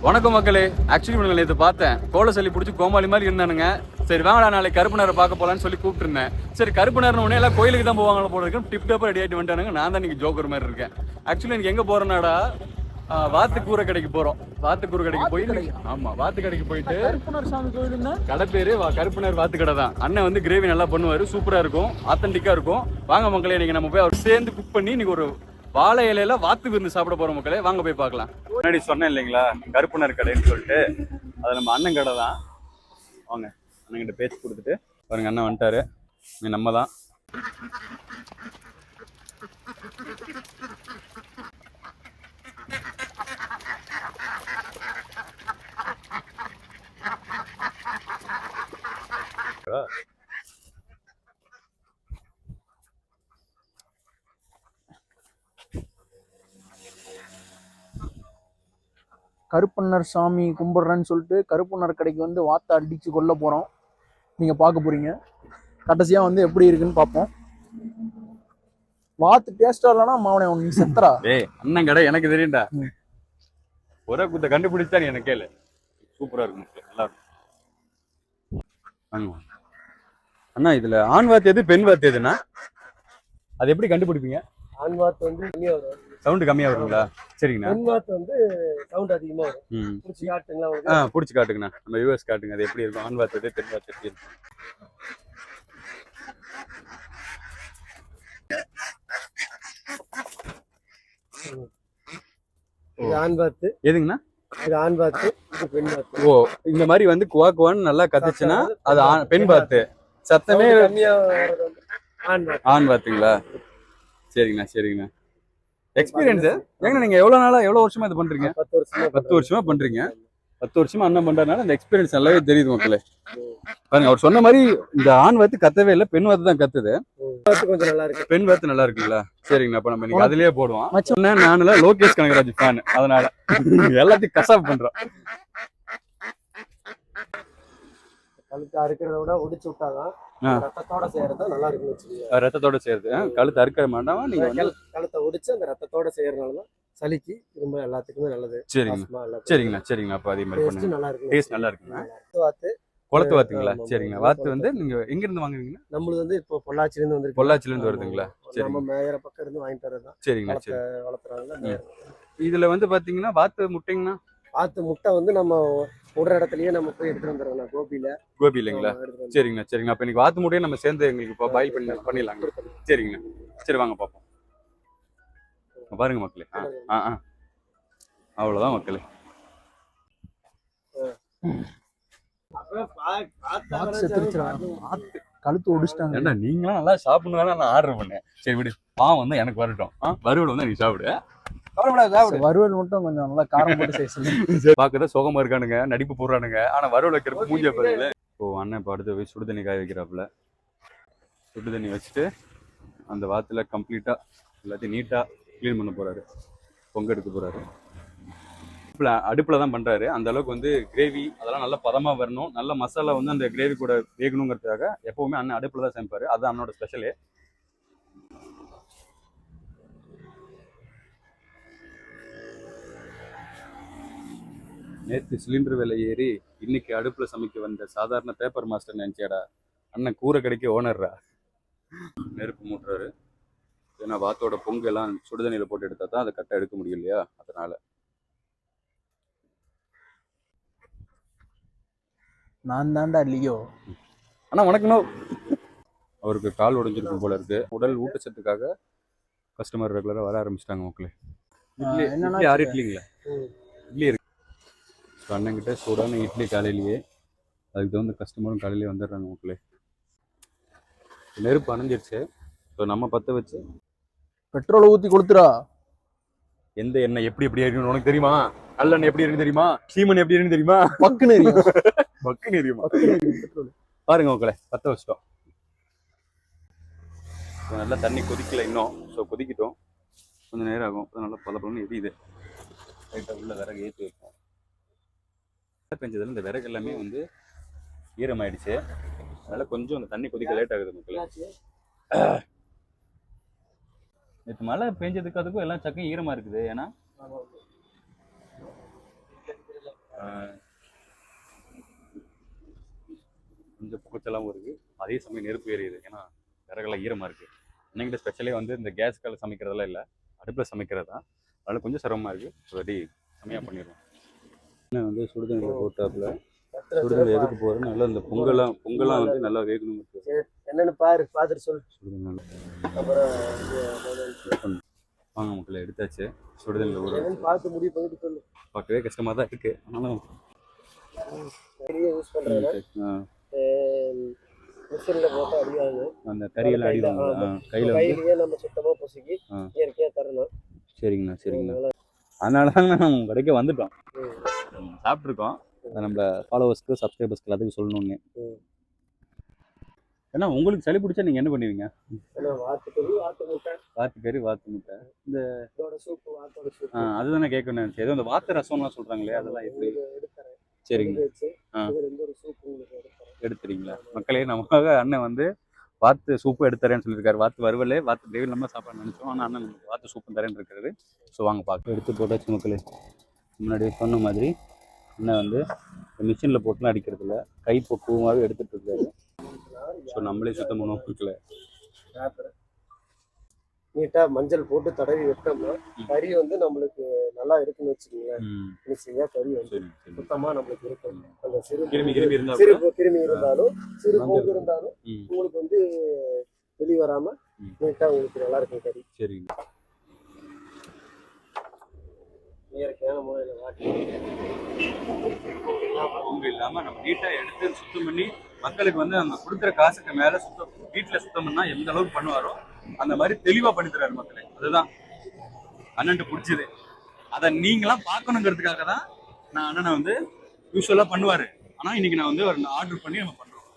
வணக்கம் மக்களே. ஆக்சுவலி நேற்று பார்த்தேன், கோல சளி பிடிச்சி கோமாளி மாதிரி இருந்தானுங்க. சரி வாங்கடா நாளைக்கு கருப்புனரை பார்க்க போலான்னு சொல்லி கூப்பிட்டுருந்தேன். சரி கருப்புனர்னு உடனே எல்லாம் கோயிலுக்கு தான் போவாங்கள போல இருக்கு. டிப் டாப்பாக ரெடி ஆகிட்டு வந்துட்டானுங்க. நான் தான் இன்னைக்கு ஜோக்கர் மாதிரி இருக்கேன். ஆக்சுவலி எனக்கு எங்கே போகிறேன்னாடா, வாத்துக்கூரை கடைக்கு போகிறோம். வாத்துக்கூரை கடைக்கு போயிட்டு, ஆமாம் வாத்து கடைக்கு போயிட்டு, கருப்புனர் சாமி கோயிலுன்னா கடை பேர் கருப்புனர் வாத்து கடை தான். அண்ணன் வந்து கிரேவி நல்லா பண்ணுவார், சூப்பராக இருக்கும், ஆத்தன்டிக்காக இருக்கும். வாங்க மக்களே, இன்னைக்கு நம்ம போய் அவர் சேர்ந்து குக் பண்ணி இன்னைக்கு ஒரு வாழை இலையில வாத்து விருந்து சாப்பிட போற மக்களே. வாங்க போய் பார்க்கலாம். முன்னாடி சொன்னேன் இல்லைங்களா, கருப்புனர் கடைன்னு சொல்லிட்டு, அது நம்ம அண்ணன் கடை தான். வாங்க அண்ணன்கிட்ட பேச்சு கொடுத்துட்டு பாருங்க, அண்ணன் வந்துட்டாரு. நம்ம தான் கருப்பண்ணர் சாமி கும்பிட்றேன்னு சொல்லிட்டு கருப்பண்ணர் கடைக்கு வந்து வாத்தை அடிச்சு கொல்ல போறோம். நீங்க பார்க்க போறீங்க. கடைசியா வந்து எப்படி இருக்குன்னு பார்ப்போம். வாத்து டேஸ்டா இல்லைன்னா மாவனே நீ செத்துறா. ஏய் அண்ணன் கடை எனக்கு தெரியும்டா. ஒரே குத்த கண்டுபிடிச்சா நீ எனக்கு கேளு. சூப்பரா இருக்கும், நல்லா இருக்கும். அண்ணா இதுல ஆண் வாத்து எது பெண் வாத்து எதுனா அது எப்படி கண்டுபிடிப்பீங்க? ஆண் வாத்து வந்து கம்மியா வரும், சவுண்ட் கம்மியா வருங்களா? சரிங்கண்ணா. பெண் வாத்து வந்து சவுண்ட் அதிகமா வரும். பிடிச்சி காட்டுங்களா? பிடிச்சி காட்டுங்கண்ணா, நம்ம யூஎஸ் காட்டுங்க. அது எப்படி இருக்கும்? ஆண் வாத்து எது பெண் வாத்து எப்படி இருக்கும்? இது ஆண் வாத்து. எதுங்கண்ணா? இது ஆண் வாத்து, இது பெண் வாத்து. ஓ இந்த மாதிரி வந்து குவாக்குவான்னு நல்லா கத்துச்சுன்னா அது பெண் வாத்து. சத்தமே கம்மியா வர்றது வந்து ஆண் வாத்து. ஆண் வாத்துங்களா? சரிங்கண்ணா சரிங்கண்ணா. எக்ஸ்பீரியன்ஸ் ஏங்க, நீங்க எவ்வளவு வருஷமா இது பண்றீங்க? 10 வருஷமா பண்றீங்க. 10 வருஷமா அண்ணன் பண்றதுனால இந்த எக்ஸ்பீரியன்ஸ் நல்லாவே தெரியுது மக்களே. பாருங்க, அவர் சொன்ன மாதிரி இந்த ஆண் வாத்து கத்தவே இல்லை, பெண் வாத்து தான் கத்துது. கொஞ்சம் நல்லா இருக்கு. பெண் வாத்து நல்லா இருக்குங்களா? சரிங்கண்ணா. அப்ப நம்ம இன்னைக்கு அதுலயே போடுவோம். நானுல லோகேஷ் கனகராஜ் ஃபேன், அதனால எல்லாத்தையும் கசாப் பண்றோம். கழுத்து அறுக்கிறத விட ஒடிச்சு விட்டாதான் ரத்தத்தோட செய்யறது நல்லா இருக்குன்னு வச்சுக்கோங்க. ரத்தத்தோட செய்யறது கழுத்து அறுக்க மாட்டாம நீங்க கழுத்தை ஒடிச்சு அந்த ரத்தத்தோட செய்யறதுனாலதான் சளிக்கு திரும்ப எல்லாத்துக்குமே நல்லது. சரிங்கண்ணா சரிங்கண்ணா சரிங்கண்ணா. அப்ப அதே மாதிரி பண்ணுங்க. நல்லா இருக்கு. டேஸ்ட் நல்லா இருக்குங்க. வாத்து குளத்து வாத்துங்களா? சரிங்கண்ணா. வாத்து வந்து நீங்க எங்க இருந்து வாங்குவீங்கன்னா? நம்மளுக்கு வந்து இப்போ பொள்ளாச்சில இருந்து வந்து பொள்ளாச்சில இருந்து வருதுங்களா? சரி, நம்ம மேயற பக்கம் இருந்து வாங்கிட்டு வரதுதான். சரிங்கண்ணா சரி. வளர்த்துறாங்க. இதுல வந்து பாத்தீங்கன்னா வாத்து முட்டைங்கண்ணா, வாத்து முட்டை வந்து நம்ம விடுற இடத்துலயே நம்ம போய் எடுத்துட்டு வந்துடுறோம். கோபி இல்லைங்களா? சரிங்கண்ணா சரிங்கண்ணா. அப்ப இன்னைக்கு வாத்து முட்டையை நம்ம சேர்ந்து எங்களுக்கு இப்போ பாயில் பண்ணிடலாங்க. சரிங்கண்ணா சரி, வாங்க பார்ப்போம். பாருங்க மக்களே. அவ்வளவுதான் மக்களே. கழுத்து ஒடிச்சிட்டாங்க. ஏண்டா நீங்களும் நல்லா சாப்பிடணும், நான் ஆர்டர் பண்ணேன். சரி விடு, பாவம் வந்து எனக்கு வரட்டும். வறுவல் வந்து நீ சாப்பிடு. வறுவல் மட்டும் கொஞ்சம் நல்லா காரம் போட்டு செய்ய சொல்லி. பாக்கதான் சுகமா இருக்கானுங்க, நடிப்பு போடுறானுங்க. ஆனா வறுவல் வைக்கிறப்ப மூஞ்சிய பாருங்களே. இப்போ அண்ணன் இப்போ அடுத்து போய் சுடு தண்ணி காய வைக்கிறாப்புல. சுடு தண்ணி வச்சுட்டு அந்த வாத்துல கம்ப்ளீட்டா எல்லாத்தையும் நீட்டா கிளீன் பண்ண போறாரு. பொங்க எடுக்க போறாரு. அடுப்புல தான் பண்றாரு. அந்த அளவுக்கு வந்து கிரேவி அதெல்லாம் நல்லா பதமா வரணும். நல்ல மசாலா வந்து அந்த கிரேவி கூட வேகணுங்கிறதுக்காக எப்பவுமே அண்ணன் அடுப்புல தான் சமைப்பாரு. அதுதான் அண்ணனோட ஸ்பெஷலே. நேற்று சிலிண்டர் விலை ஏறி இன்னைக்கு அடுப்புல சமைக்க வந்த சாதாரண பேப்பர் மாஸ்டர் நினைச்சாடா, அண்ணன் கூரை கடைக்கு ஓனர்ரா. நெருப்பு மூட்டுறாரு. ஏன்னா வாத்தோட பொங்கு எல்லாம் சுடுதண்ணியில போட்டு எடுத்தா தான் அதை கரெக்டாக எடுக்க முடியும் இல்லையா? அதனால நான் தாண்டா இல்லையோ. ஆனா உனக்குனோ அவருக்கு கால் உடைஞ்சிருக்கும் போல இருக்கு. உடல் ஊட்டச்சத்துக்காக கஸ்டமர் ரெகுலரா வர ஆரம்பிச்சிட்டாங்க மக்களே. இட்லி ஆறு இட்லிங்களா? இட்லி இருக்கு. அண்ணங்கிட்ட சூடான இட்லி காலையிலேயே, அதுக்கு தகுந்த கஸ்டமரும் காலையிலேயே வந்துடுறாங்க மக்களே. நெருப்பு அணைஞ்சிருச்சு. ஸோ நம்ம பற்ற வச்சு பெட்ரோலை ஊற்றி கொடுத்துரா. எந்த எண்ணெய் எப்படி எப்படி எரியும் உனக்கு தெரியுமா? நல்லெண்ணெய் எப்படி எரியும் தெரியுமா? சீமன் எப்படி எரியும் தெரியுமா? பக்குன்னு எரியும். பக்குன்னு எரியுமா? பாருங்க மக்களே, பற்ற வச்சிட்டோம். நல்லா தண்ணி கொதிக்கல இன்னும். ஸோ கொதிக்கிட்டோம், கொஞ்சம் நேரம் ஆகும். நல்லா பலப்பலன்னு எரியுது. லைட்டாக உள்ள விறகு ஏற்றி வைப்போம். பெஞ்சதுல இந்த விறகு எல்லாமே வந்து ஈரமாயிடுச்சு. அதனால கொஞ்சம் அந்த தண்ணி கொதிக்க லேட் ஆகுது மக்களே. நேற்று மழை பெஞ்சதுக்கு அதுக்கும் எல்லாம் சக்கையும் ஈரமா இருக்குது. ஏன்னா காத்தெல்லாம் இருக்கு, அதே சமயம் நெருப்பு எரியுது. ஏன்னா விறகெல்லாம் ஈரமா இருக்கு. அன்னைக்கிட்ட ஸ்பெஷலே வந்து இந்த கேஸ்க்கால சமைக்கிறதெல்லாம் இல்லை, அடுப்பில் சமைக்கிறது தான். அதனால கொஞ்சம் சிரமமா இருக்கு. ரெடி செமையாக பண்ணிடுவோம். என்ன வந்து சுடுதண்ணியில் போட்டாப்புல சுடுதண்ணி எதுக்கு போகிறது, நல்லா இந்த பொங்கலாம் வந்து நல்லா வேகணும். என்னன்னு பார்த்துட்டு சொல்லு. சுடுதண்ணி அப்புறம் வாங்க மக்களை எடுத்தாச்சு. சுடுதண்ணியில் ஊற பார்த்து முடிவு பண்ணிட்டு சொல்லு. பார்க்கவே கஷ்டமாக தான் இருக்குது. ஆனாலும் யூஸ் பண்ணுறேன். மிஷினில் போட்டு அடிவாங்க. அந்த கறியெல்லாம் அடிவாங்க. கையிலேயே நம்ம சுத்தமாக பொசுக்கி இயற்கையாக தரணும். சரிங்கண்ணா சரிங்கண்ணா. அதனால தாங்க நம்ம கடைக்கு வந்துட்டோம், சாப்பிட்ருக்கோம். நம்மள ஃபாலோவர்ஸ்க்கு சப்ஸ்கிரைபர்ஸ்க்கு எல்லாத்துக்கும் சொல்லணும்னு. ஏன்னா உங்களுக்கு சளி பிடிச்சா நீங்கள் என்ன பண்ணுவீங்க? வாத்துக்கறி வாத்து முட்டை இந்த அதுதானே கேட்கணும். ஏதோ இந்த வாத்து ரசம்லாம் சொல்கிறாங்களே, அதெல்லாம் எப்படி? சரிங்க எடுத்துறீங்களா? மக்களே, நமக்காக அண்ணன் வந்து வாத்து சூப்பு எடுத்துறேன்னு சொல்லியிருக்காரு. வாத்து வறுவல், வாத்து கிரேவி நம்ம சாப்பாடு நினச்சோம். ஆனால் அண்ணன் வாத்து சூப்பு தரேன்னு இருக்காரு. ஸோ வாங்க பார்க்க எடுத்து போட்டாச்சு மக்களே. முன்னாடி சொன்ன மாதிரி அண்ணன் வந்து மிஷினில் போட்டுலாம் அடிக்கிறது இல்லை, கை பக்குவமாகவே எடுத்துகிட்டு இருக்காரு. ஸோ நம்மளே சுத்தம் பண்ணுவோம் மக்களே. நீட்டாக மஞ்சள் போட்டு தடவி விட்டோம்னா கறி வந்து நம்மளுக்கு நல்லா இருக்குன்னு வச்சுக்கோங்களேன். ஈஸியாக கறி வந்து சுத்தமாக நம்மளுக்கு இருக்கும். அந்த சிறு கிருமி இருந்தாலும் சிறு போக்கு இருந்தாலும் உங்களுக்கு வந்து வெளி வராமல் நீட்டாக உங்களுக்கு நல்லா இருக்கும் கறி. சரிங்க. இயற்கையான முறையில் வாட்டி இல்லாமல் நம்ம நீட்டாக எடுத்து சுத்தம் பண்ணி மக்களுக்கு வந்து நம்ம கொடுக்குற காசுக்கு மேலே வீட்டில் சுத்தம் பண்ணால் எந்த அளவுக்கு பண்ணுவாரோ அந்த மாதிரி தெளிவாக பண்ணி தர்றாரு மக்களே. அதுதான் அண்ணன்ட்டு பிடிச்சது. அதை நீங்களாம் பார்க்கணுங்கிறதுக்காக தான் நான் அண்ணனை வந்து யூஸ்வலாக பண்ணுவார். ஆனால் இன்னைக்கு நான் வந்து ஒரு ஆர்டர் பண்ணி நம்ம பண்ணுறோம்.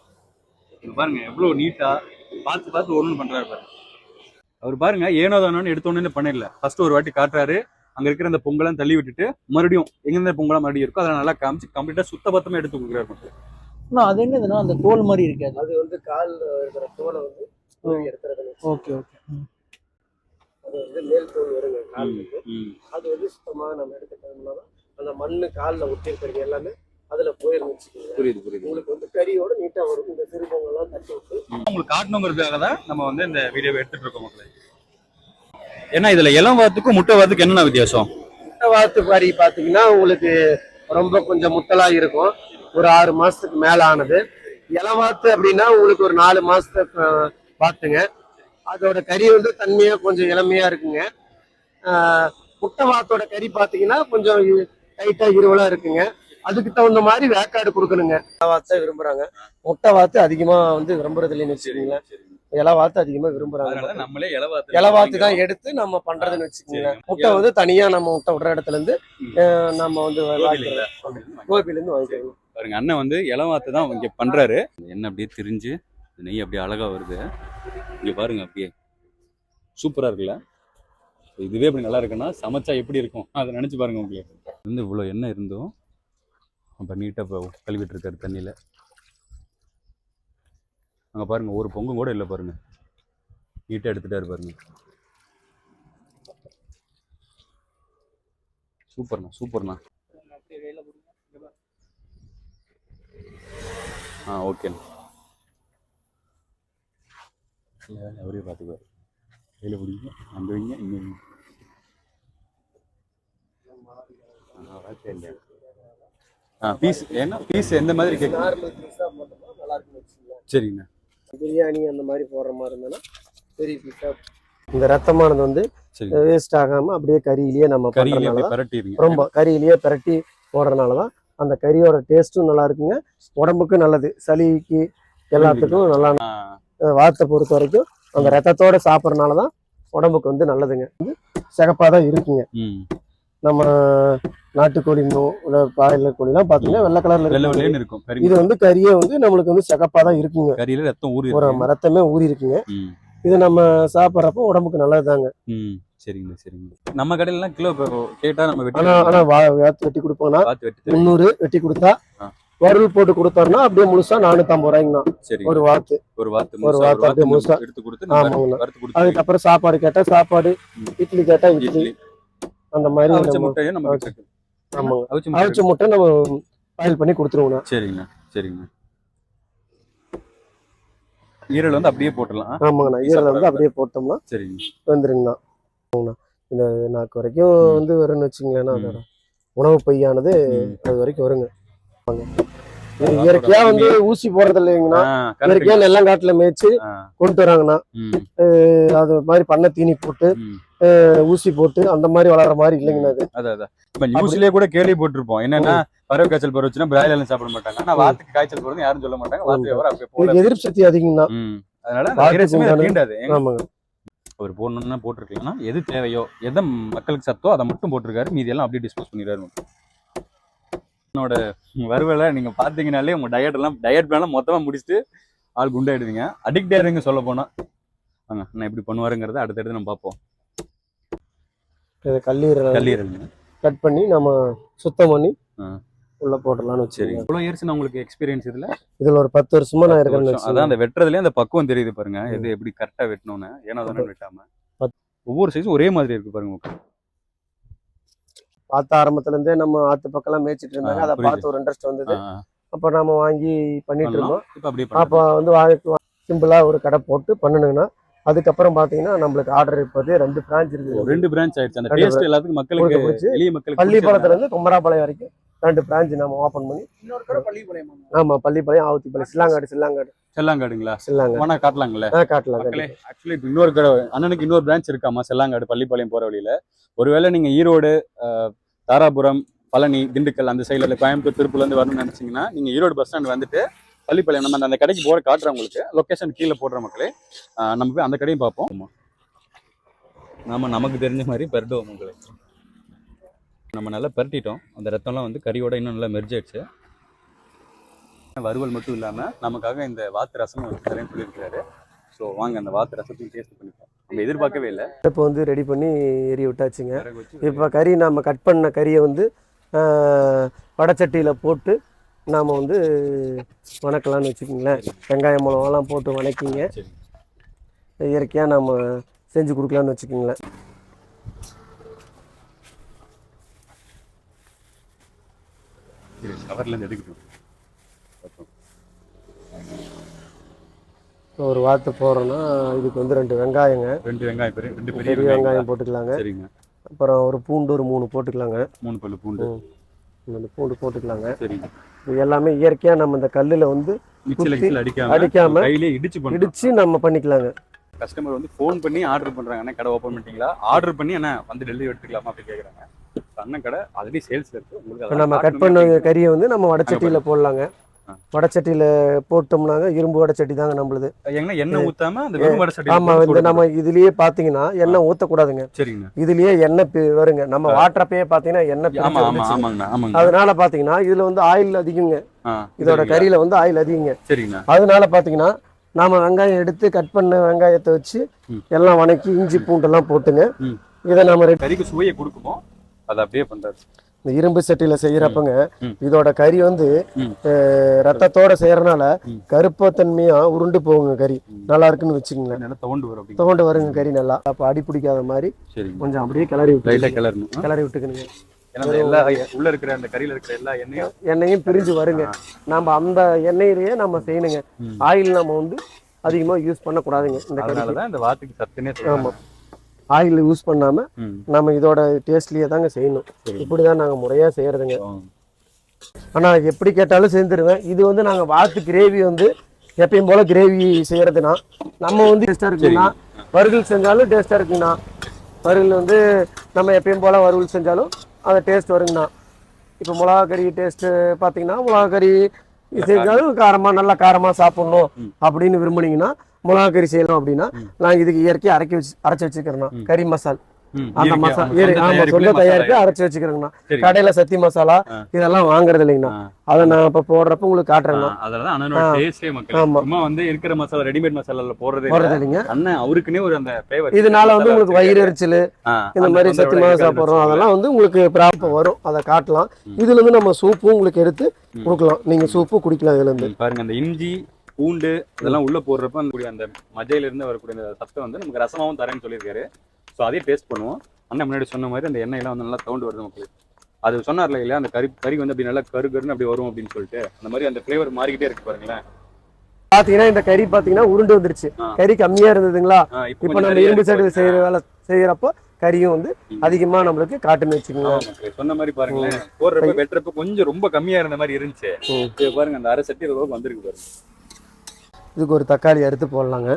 இங்கே பாருங்க எவ்வளோ நீட்டாக பார்த்து ஒன்று பண்ணுறாரு பாருங்க. அவர் பாருங்க ஏனோ தானோன்னு எடுத்தோன்னு பண்ணிடல. ஃபர்ஸ்ட் ஒரு வாட்டி காட்டுறாரு, அங்கே இருக்கிற அந்த பொங்கலாம் தள்ளி விட்டுட்டு மறுபடியும் எங்கெந்த பொங்கலாம் மறுபடியும் இருக்கோ அதெல்லாம் நல்லா காமிச்சு கம்ப்ளீட்டாக சுத்தபத்தமாக எடுத்து கொடுக்குறாரு மக்கள். அது என்னதுன்னா அந்த தோல் மாதிரி இருக்காது, அது வந்து கால் இருக்கிற தோலை வந்து எடுத்துறது. Okay okay. அது வந்து மேல் தோல் வருங்க காலுக்கு. அது வந்து சுத்தமாக நம்ம எடுத்துட்டோம்னா அந்த மண்ணு காலில் ஒட்டி இருக்கிறது எல்லாமே அதுல போயிருந்துச்சு. புரியுது. உங்களுக்கு வந்து கறியோட நீட்டா வரும். இந்த சிறுபொங்கலாம் தட்டி விட்டு உங்களுக்கு காட்டணுங்கிறதுக்காக தான் நம்ம வந்து இந்த வீடியோவை எடுத்துட்டு இருக்கோம் மக்களே. ஏன்னா இதுல இளம் வாத்துக்கும் முட்டை வாத்துக்கு என்னென்ன வித்தியாசம்? முட்டை வாத்து மாதிரி பாத்தீங்கன்னா உங்களுக்கு ரொம்ப கொஞ்சம் முத்தலா இருக்கும், ஒரு 6 மாசத்துக்கு மேல ஆனது. இளவாத்து அப்படின்னா உங்களுக்கு ஒரு 4 மாசத்துக்கு வாத்துங்க. அதோட கறி வந்து தன்மையா கொஞ்சம் இளமையா இருக்குங்க. முட்டை வாத்தோட கறி பாத்தீங்கன்னா கொஞ்சம் டைட்டா இருவலா இருக்குங்க. அதுக்கு தகுந்த மாதிரி வேக்காடு கொடுக்கணுங்க. வாத்தை விரும்புறாங்க, முட்டை வாத்து அதிகமா வந்து விரும்புறது இல்லைன்னு வச்சுக்கோங்களேன். இளவாத்து அதிகமா விரும்புறாங்க. நம்மளே இளவாத்து தான் எடுத்து நம்ம பண்றதுன்னு வச்சுக்கோங்களேன். முட்டை வந்து தனியா நம்ம முட்டை விடுற இடத்துல இருந்து நம்ம வந்து கோபில இருந்து வாங்கிக்கிறோம். பாருங்க அண்ணன் வந்து இளவாத்து தான் இங்க பண்றாரு. எண்ணெய் அப்படியே திரிஞ்சு நெய் அப்படியே அழகா வருது. இங்க பாருங்க அப்படியே சூப்பரா இருக்குல்ல. இதுவே அப்படி நல்லா இருக்குன்னா சமைச்சா எப்படி இருக்கும் அதை நினைச்சு பாருங்க. உங்களுக்கு வந்து இவ்வளவு எண்ணெய் இருந்தும் அப்ப நீட்டா கழுவிட்டு இருக்காரு தண்ணியில. அங்க பாருங்க ஒரு பொங்கும் கூட இல்லை பாருங்க, நீட்டா எடுத்துட்டாரு பாருங்க. சூப்பர்ண்ணா. ஓகேண்ணா. அவரே பார்த்துக்குவார். கையில் பிடிங்க, அங்கே வைங்க, இங்கே வைங்க. பீஸ் ஏன்னா பீஸ் எந்த மாதிரி நார்மல் பீஸா போட்டோம்னா நல்லா இருக்குன்னு வச்சுக்கோங்க. சரிங்கண்ணா. பிரியாணி அந்த மாதிரி போடுற மாதிரி இருந்ததுன்னா பெரிய பீஸா. இந்த ரத்தமானது வந்து வேஸ்ட் ஆகாம அப்படியே கறியிலேயே நம்ம ரொம்ப கறியிலேயே பிரட்டி போடுறதுனாலதான் அந்த கறியோட டேஸ்ட்டும் நல்லா இருக்குங்க, உடம்புக்கு நல்லது, சளிக்கு எல்லாத்துக்கும் நல்லா. வாத்தை பொறுத்த வரைக்கும் அந்த ரத்தத்தோட சாப்பிட்றதுனாலதான் உடம்புக்கு வந்து நல்லதுங்க. சிகப்பாதான் இருக்குங்க. நம்ம நாட்டுக்கோழினோ இல்ல பாய்லர் கோழிலாம் பாத்தீங்கன்னா வெள்ளை கலர்ல இருக்கும். இது வந்து கறியே வந்து நம்மளுக்கு வந்து சிகப்பாதான் இருக்குங்க. கறியில ரத்தம் ஊறி ரத்தமே ஊறி இருக்குங்க. இது நம்ம சாப்பிட்றப்போ உடம்புக்கு நல்லதுதாங்க. சரிங்க. நம்ம கடையில எல்லாம் கிலோ கேட்டா நம்ம வெட்டி கொடுப்போம்னா 300 வெட்டி கொடுத்தா வறுவல் போட்டு கொடுத்தோம்னா அப்படியே முழுசா 450 ரூபாய்ங்கண்ணா. ஒரு வாத்து அப்படியே முழுசா எடுத்து கொடுத்து. ஆமாங்கண்ணா. அதுக்கப்புறம் சாப்பாடு கேட்டா சாப்பாடு, இட்லி கேட்டா இட்லி, அந்த மாதிரி அவிச்ச முட்டை நம்ம பாயில் பண்ணி கொடுத்துருவோம்ண்ணா. சரிங்க. ஈரல் வந்து அப்படியே போட்டுடலாம். ஆமாங்கண்ணா, ஈரல் வந்து அப்படியே போட்டோம்னா சரிங்க வந்துருங்கண்ணா. இந்த நாக்கு வரைக்கும் வந்து வரும்னு வச்சுங்களேன்னா அதோட உணவு பையானது அது வரைக்கும் வருங்க. இது இயற்கையா வந்து ஊசி போடுறது இல்லைங்கண்ணா, இயற்கையா நெல்லங்காட்டுல மேய்ச்சி கொண்டு வராங்கண்ணா. அது மாதிரி பண்ண தீனி போட்டு ஊசி போட்டு அந்த மாதிரி வளர்ற மாதிரி இல்லைங்கண்ணா இது. அதான் இப்ப நியூஸ்லயே கூட கேள்விப்பட்டிருப்போம் என்னன்னா பறவை காய்ச்சல் பரவச்சுன்னா பிராய்லர் சாப்பிட மாட்டாங்க. ஆனா வாத்துக்கு காய்ச்சல் போறது யாரும் சொல்ல மாட்டாங்க. வாத்து வியாபாரம் அப்படியே போல எதிர்ப்பு சக்தி அதிகம்னா, அதனால தீண்டாது. ஆமாங்க, அவர் போடணும்னா போட்டிருக்கலாம். எது தேவையோ எதை மக்களுக்கு சத்தோ அதை மட்டும் போட்டிருக்காரு. மீதி எல்லாம் அப்படியே டிஸ்போஸ் பண்ணிடுறாரு. என்னோட வருவேல நீங்க பாத்தீங்கன்னாலே உங்க டயட் பிளான் மொத்தமா முடிச்சுட்டு ஆள் குண்டாயிடுவீங்க. அடிக்ட் ஆயிருவீங்க சொல்ல போனா. வாங்க நான் எப்படி பண்ணுவாருங்கிறத அடுத்தடுத்து நம்ம பார்ப்போம். கல்லீரல் கட் பண்ணி நம்ம சுத்தம் பண்ணி உள்ள போடலாம்னு வச்சு. எவ்வளவு இயர்ஸ் உங்களுக்கு எக்ஸ்பீரியன்ஸ் இதுல ஒரு 10 வருஷமா நான் இருக்கேன். அதான் அந்த வெட்டுறதுலயே அந்த பக்குவம் தெரியுது பாருங்க. எது எப்படி கரெக்டா வெட்டணும்னு. ஏன்னா தானே வெட்டாம ஒவ்வொரு சைஸும் ஒரே மாதிரி இருக்கு பாருங்க. பார்த்த ஆரம்பத்துல இருந்தே நம்ம ஆத்து பக்கம் எல்லாம் மேய்ச்சிட்டு இருந்தாங்க. அதை பார்த்து ஒரு இன்ட்ரெஸ்ட் வந்தது. அப்ப நாம வாங்கி பண்ணிட்டு இருந்தோம். அப்ப வந்து சிம்பிளா ஒரு கடை போட்டு பண்ணணுங்கன்னா அதுக்கப்புறம் பாத்தீங்கன்னா நம்மளுக்கு ஆர்டர் இப்போதே 2 பிரான்ச் இருக்கு. 2 பிரான்ச் ஆயிடுச்சு. அந்த டேஸ்ட் எல்லாத்துக்கும் மக்களுக்கு எளிய மக்களுக்கு பள்ளிப்பாளையத்துல இருந்து குமராபாளையம் வரைக்கும் 2 பிரான்ச் நம்ம ஓபன் பண்ணி. இன்னொரு கடை பள்ளிப்பாளையம். ஆமா, பள்ளிப்பாளையம், ஆவத்திப்பாளையம், செல்லாங்காடுங்களா? செல்லாங்காடு காட்டலாங்களே. காட்டலாம். ஆக்சுவலி இன்னொரு கடை அண்ணனுக்கு இன்னொரு பிரான்ச் இருக்காமா செல்லாங்காடு பள்ளிப்பாளையம் போற வழியில. ஒருவேளை நீங்க ஈரோடு, தாராபுரம், பழனி, திண்டுக்கல் அந்த சைடுல கோயம்புத்தூர், திருப்பூர்ல இருந்து வரணும்னு நினைச்சீங்கன்னா நீங்க ஈரோடு பஸ் ஸ்டாண்ட் வந்துட்டு பள்ளிப்பாளையம் நம்ம அந்த கடைக்கு போற காட்டுறோம். உங்களுக்கு லொகேஷன் கீழே போடுற மக்களே. நம்ம போய் அந்த கடையும் பார்ப்போம். நமக்கு தெரிஞ்ச மாதிரி பெரட்டுவோம் மக்களே. நம்ம நல்லா பெரட்டிட்டோம். அந்த ரத்தம்லாம் வந்து கறியோட இன்னும் நல்லா மெர்ஜ் ஆயிடுச்சு. வறுவல் மட்டும் இல்லாம நமக்காக இந்த வாத்து ரசமும் வச்சு தரேன்னு சொல்லியிருக்காரு. ஸோ வாங்க அந்த வாத்து ரசத்தையும் டேஸ்ட் பண்ணிப்போம். நம்ம எதிர்பார்க்கவே இல்லை. இப்போ வந்து ரெடி பண்ணி எரிய விட்டாச்சுங்க. இப்போ கறி நம்ம கட் பண்ண கறியை வந்து வடச்சட்டியில் போட்டு நாம் வந்து வணக்கலான்னு வச்சுக்கோங்களேன். வெங்காயம் மிளகாலாம் போட்டு வணக்கிங்க. இயற்கையாக நம்ம செஞ்சு கொடுக்கலான்னு வச்சுக்கோங்களேன். கவர்லேருந்து எடுக்கட்டும். ஒரு வாத்து போடுறோன்னா இதுக்கு வந்து 2 வெங்காயங்க. 2 வெங்காயம், 2 பெரிய வெங்காயம் போட்டுக்கலாங்க. சரிங்க. அப்புறம் ஒரு பூண்டு ஒரு 3 போட்டுக்கலாங்க. 3 பல்லு பூண்டு. இந்த பூண்டு போட்டுக்கலாங்க. சரிங்க. இது எல்லாமே இயற்கையாக நம்ம இந்த கல்லில் வந்து அடிக்காம கையிலே இடிச்சு நம்ம பண்ணிக்கலாங்க. கஸ்டமர் வந்து ஃபோன் பண்ணி ஆர்டர் பண்றாங்க. அண்ணா கடை ஓப்பன் பண்ணிட்டீங்களா? ஆர்டர் பண்ணி அண்ணா வந்து டெலிவரி எடுத்துக்கலாமா அப்படி கேட்குறாங்க. அண்ணன் கடை ஆல்ரெடி சேல்ஸ்ல இருக்கு. உங்களுக்கு நம்ம கட் பண்ண கறியை வந்து நம்ம வடச்சட்டியில் போடலாங்க. வடச்சட்டியில போட்டோம்னாங்க இரும்பு வடச்சட்டி தாங்க நம்மளுது. எண்ணெய் ஊத்தாம அந்த வெறும் வடச்சட்டி. ஆமா, இந்த நம்ம இதுலயே பாத்தீங்கன்னா எண்ணெய் ஊத்தக்கூடாதுங்க. சரிங்க. இதுலயே எண்ணெய் வருங்க. நம்ம வாட்டரப்பே பாத்தீங்கன்னா எண்ணெய். அதனால பாத்தீங்கன்னா இதுல வந்து ஆயில் அதிகங்க. இதோட கறியில வந்து ஆயில் அதிகங்க. சரிங்க. அதனால பாத்தீங்கன்னா நாம வெங்காயம் எடுத்து கட் பண்ண வெங்காயத்தை வச்சு எல்லாம் வணக்கி இஞ்சி பூண்டெல்லாம் போட்டுங்க. இதை நம்ம கறிக்கு சுவையை கொடுக்குமோ அதை அப்படியே பண்றாரு. இந்த இரும்பு சட்டியில செய்யறப்பங்க இதோட கறி வந்து ரத்தத்தோட செய்யறதுனால கருப்பத்தன்மையா உருண்டு போகுங்க. கறி நல்லா இருக்குன்னு வச்சுக்கோங்களேன். தோண்டு வருங்க கறி நல்லா. அப்ப அடி பிடிக்காத மாதிரி கொஞ்சம் அப்படியே கிளறி விட்டுக்கணுங்க. உள்ள இருக்கிற அந்த கறியில இருக்கிற எல்லா எண்ணெயும் பிரிஞ்சு வருங்க. நம்ம அந்த எண்ணெயிலேயே நம்ம செய்யணுங்க. ஆயில் நம்ம வந்து அதிகமா யூஸ் பண்ணக்கூடாதுங்க. இந்த வாத்துக்கு சத்துனே. ஆமா, ஆயில் யூஸ் பண்ணாம நம்ம இதோட டேஸ்ட்லயே தாங்க செய்யணும். இப்படிதான் நாங்க முறையா செய்யறதுங்க. ஆனா எப்படி கேட்டாலும் செஞ்சிருவேன். இது வந்து நாங்க வாத்து கிரேவி வந்து எப்பயும் போல கிரேவி செய்யறதுனா நம்ம வந்து டேஸ்டா இருக்குன்னா வறுவல் செஞ்சாலும் டேஸ்டா இருக்குங்கண்ணா. வறுவல் வந்து நம்ம எப்பயும் போல வறுவல் செஞ்சாலும் அந்த டேஸ்ட் வருங்கண்ணா. இப்போ மிளகா கறி டேஸ்ட் பார்த்தீங்கன்னா மிளகா கறி செஞ்சாலும் காரமாக நல்லா காரமாக சாப்பிட்ணும் அப்படின்னு விரும்புனீங்கன்னா மிளகா கறி செய்யணும். அப்படின்னா நான் இதுக்கு இயற்கையாக அரைச்சி வச்சுக்கிறேன்னா கறி மசால் அந்த மசாலா சொந்த தயாரிப்பு அரைச்சி வச்சுக்கிறேங்கண்ணா. கடையில சத்தி மசாலா இதெல்லாம் வாங்குறது இல்லைங்கண்ணா. அதை நான் இப்ப போடுறப்ப உங்களுக்கு காட்டுறேங்கண்ணா. இதனால வந்து உங்களுக்கு வயிறு எரிச்சல் இந்த மாதிரி சத்தி மசாலா போடுறோம். அதெல்லாம் வந்து உங்களுக்கு ப்ராப்பர் வரும். அதை காட்டலாம். இதுல இருந்து நம்ம சூப்பும் உங்களுக்கு எடுத்து கொடுக்கலாம். நீங்க சூப்பு குடிக்கலாம். இதுல இருந்து பாருங்க அந்த இஞ்சி பூண்டு இதெல்லாம் உள்ள போடுறப்ப அந்த மஜையில இருந்து வரக்கூடிய அந்த சத்தம் வந்து நமக்கு ரசமாவும் தரேன்னு சொல்லியிருக்காரு. ஸோ அதே டேஸ்ட் பண்ணுவோம். அண்ணன் முன்னாடி சொன்ன மாதிரி அந்த எண்ணெயெல்லாம் வந்து நல்லா தவுண்டு வருது மக்களுக்கு. அது சொன்னார்ல இல்லையா, அந்த கறி வந்து அப்படி நல்லா கருன்னு அப்படி வரும் அப்படின்னு சொல்லிட்டு அந்த மாதிரி அந்த ஃப்ளேவர் மாறிக்கிட்டே இருக்கு பாருங்களேன். பாத்தீங்கன்னா இந்த கறி பாத்தீங்கன்னா உருண்டு வந்துருச்சு. கறி கம்மியா இருந்ததுங்களா, இப்ப நம்ம இரும்பு சட்டி செய்யறப்போ கறியும் வந்து அதிகமா நம்மளுக்கு காட்டுன்னு வச்சுக்கோங்க. சொன்ன மாதிரி பாருங்களேன், போடுறப்ப வெட்டுறப்ப கொஞ்சம் ரொம்ப கம்மியா இருந்த மாதிரி இருந்துச்சு. பாருங்க அந்த அரை சட்டி அளவுக்கு வந்திருக்கு பாருங்க. இதுக்கு ஒரு தக்காளி அறுத்து போடலாங்க.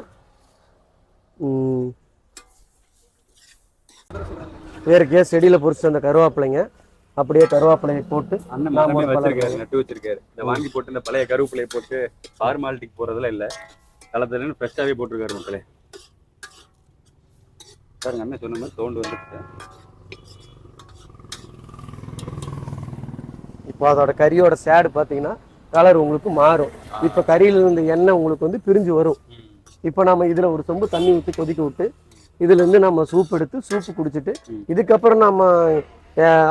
இயற்கையா செடியில பொறிச்சு அந்த கருவேப்பிலைங்க, அப்படியே கருவேப்பிலையை போட்டு நட்டு வச்சிருக்காரு. இந்த வாங்கி போட்டு இந்த பழைய கருவேப்பிலையை போட்டு ஃபார்மாலிட்டிக்கு போறதுல இல்ல, தளத்துலன்னு ஃப்ரெஷ்ஷாவே போட்டிருக்காரு மக்களே. பாருங்க அண்ணன் சொன்ன மாதிரி தோண்டு வந்துட்டு. இப்போ அதோட கறியோட சேடு பாத்தீங்கன்னா கலர் உங்களுக்கு மாறும். இப்ப கறியில இருந்த எண்ணெய் உங்களுக்கு வந்து பிரிஞ்சு வரும். இப்ப நம்ம இதுல ஒரு சொம்பு தண்ணி ஊற்றி கொதிக்க விட்டு இதுல இருந்து நம்ம சூப் எடுத்து சூப்பு குடிச்சிட்டு இதுக்கப்புறம் நம்ம